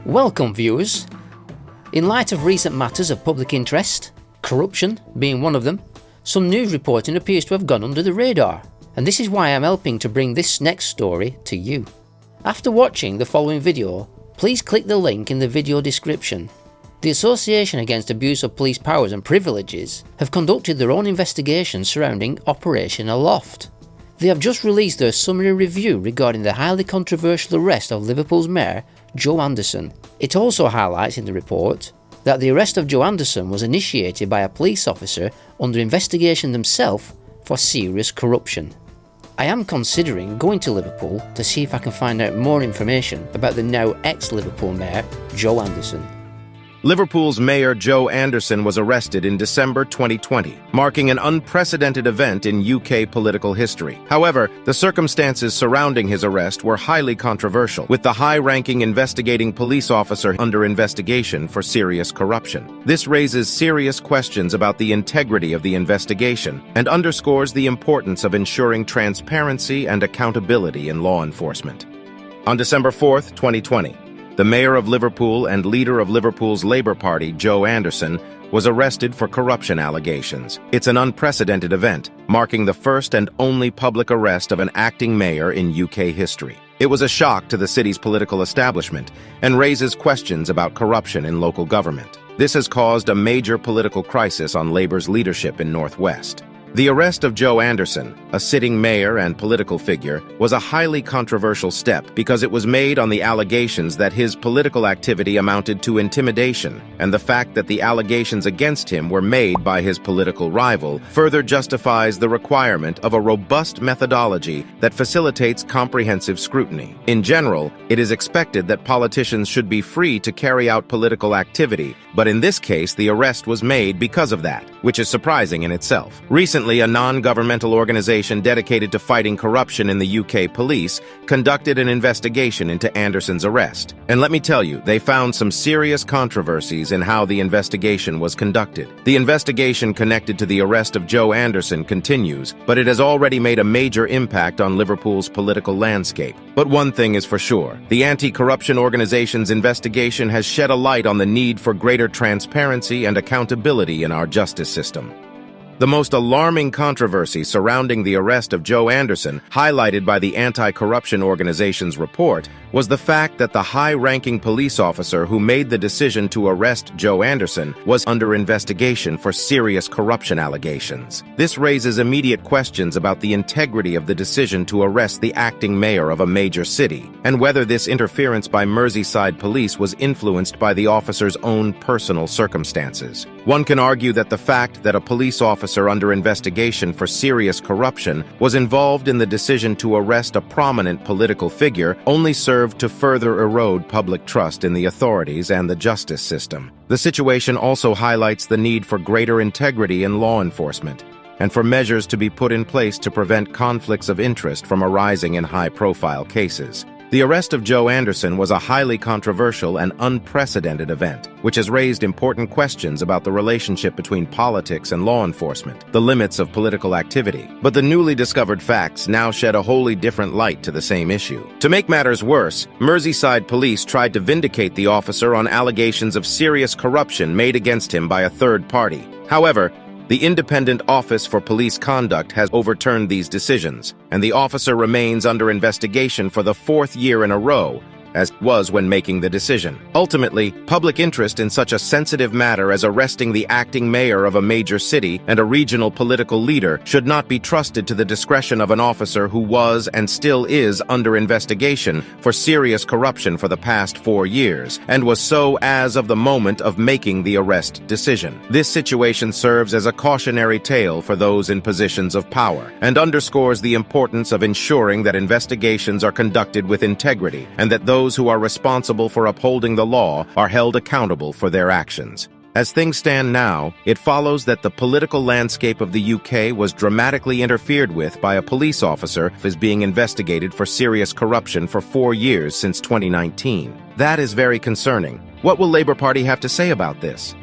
Welcome viewers. In light of recent matters of public interest, corruption being one of them, some news reporting appears to have gone under the radar, and this is why I'm helping to bring this next story to you. After watching the following video, please click the link in the video description. The Association Against Abuse of Police Powers and Privileges have conducted their own investigation surrounding Operation Aloft. They have just released their summary review regarding the highly controversial arrest of Liverpool's Mayor, Joe Anderson. It also highlights in the report that the arrest of Joe Anderson was initiated by a police officer under investigation themselves for serious corruption. I am considering going to Liverpool to see if I can find out more information about the now ex-Liverpool Mayor, Joe Anderson. Liverpool's Mayor Joe Anderson was arrested in December 2020, marking an unprecedented event in UK political history. However, the circumstances surrounding his arrest were highly controversial, with the high-ranking investigating police officer under investigation for serious corruption. This raises serious questions about the integrity of the investigation and underscores the importance of ensuring transparency and accountability in law enforcement. On December 4, 2020, the mayor of Liverpool and leader of Liverpool's Labour Party, Joe Anderson, was arrested for corruption allegations. It's an unprecedented event, marking the first and only public arrest of an acting mayor in UK history. It was a shock to the city's political establishment and raises questions about corruption in local government. This has caused a major political crisis on Labour's leadership in North West. The arrest of Joe Anderson, a sitting mayor and political figure, was a highly controversial step because it was made on the allegations that his political activity amounted to intimidation, and the fact that the allegations against him were made by his political rival further justifies the requirement of a robust methodology that facilitates comprehensive scrutiny. In general, it is expected that politicians should be free to carry out political activity, but in this case the arrest was made because of that, which is surprising in itself. Recently, a non-governmental organization dedicated to fighting corruption in the UK police conducted an investigation into Anderson's arrest. And let me tell you, they found some serious controversies in how the investigation was conducted. The investigation connected to the arrest of Joe Anderson continues, but it has already made a major impact on Liverpool's political landscape. But one thing is for sure, the anti-corruption organization's investigation has shed a light on the need for greater transparency and accountability in our justice system. The most alarming controversy surrounding the arrest of Joe Anderson, highlighted by the anti-corruption organization's report, was the fact that the high-ranking police officer who made the decision to arrest Joe Anderson was under investigation for serious corruption allegations. This raises immediate questions about the integrity of the decision to arrest the acting mayor of a major city, and whether this interference by Merseyside police was influenced by the officer's own personal circumstances. One can argue that the fact that a police officer under investigation for serious corruption was involved in the decision to arrest a prominent political figure only served to further erode public trust in the authorities and the justice system. The situation also highlights the need for greater integrity in law enforcement and for measures to be put in place to prevent conflicts of interest from arising in high-profile cases. The arrest of Joe Anderson was a highly controversial and unprecedented event, which has raised important questions about the relationship between politics and law enforcement, the limits of political activity. But the newly discovered facts now shed a wholly different light to the same issue. To make matters worse, Merseyside police tried to vindicate the officer on allegations of serious corruption made against him by a third party. However, the Independent Office for Police Conduct has overturned these decisions, and the officer remains under investigation for the fourth year in a row, as was when making the decision. Ultimately, public interest in such a sensitive matter as arresting the acting mayor of a major city and a regional political leader should not be trusted to the discretion of an officer who was and still is under investigation for serious corruption for the past 4 years, and was so as of the moment of making the arrest decision. This situation serves as a cautionary tale for those in positions of power, and underscores the importance of ensuring that investigations are conducted with integrity, and that those who are responsible for upholding the law are held accountable for their actions. As things stand now, it follows that the political landscape of the UK was dramatically interfered with by a police officer who is being investigated for serious corruption for 4 years since 2019. That is very concerning. What will Labour Party have to say about this?